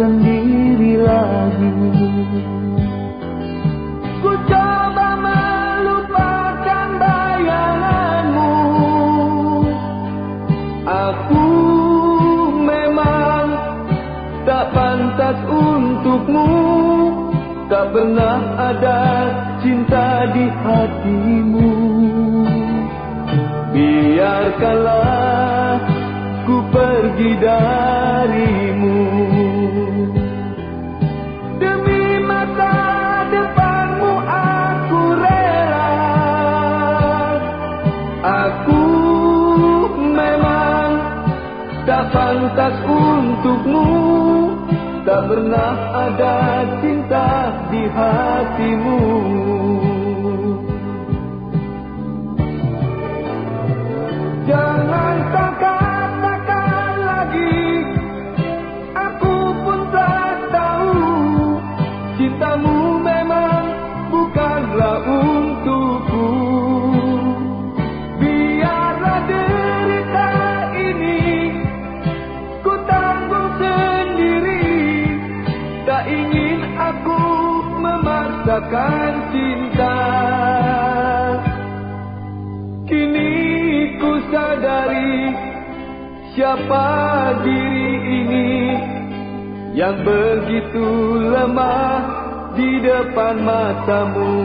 sendiri lagi. Ku coba melupakan bayanganmu. Aku memang tak pantas untukmu. Tak pernah ada cinta di hatimu. Biarkanlah ku pergi darimu. Demi masa depanmu aku rela. Aku memang tak pantas untukmu. Tak pernah ada cinta di hatimu. Jangan kau katakan lagi, aku pun tak tahu. Cintamu memang bukanlah untukku. Biarlah derita ini ku tanggung sendiri. Tak ingin aku memaksakan cinta. Kini ku sadari siapa diri ini yang begitu lemah di depan matamu.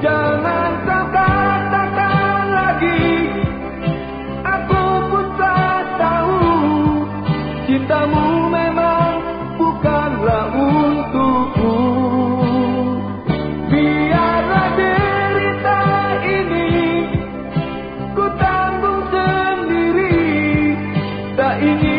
Jangan kau katakan lagi, aku pun tak tahu. Cintamu memang bukanlah untukku. Biarlah derita ini ku tanggung sendiri. Tak ingin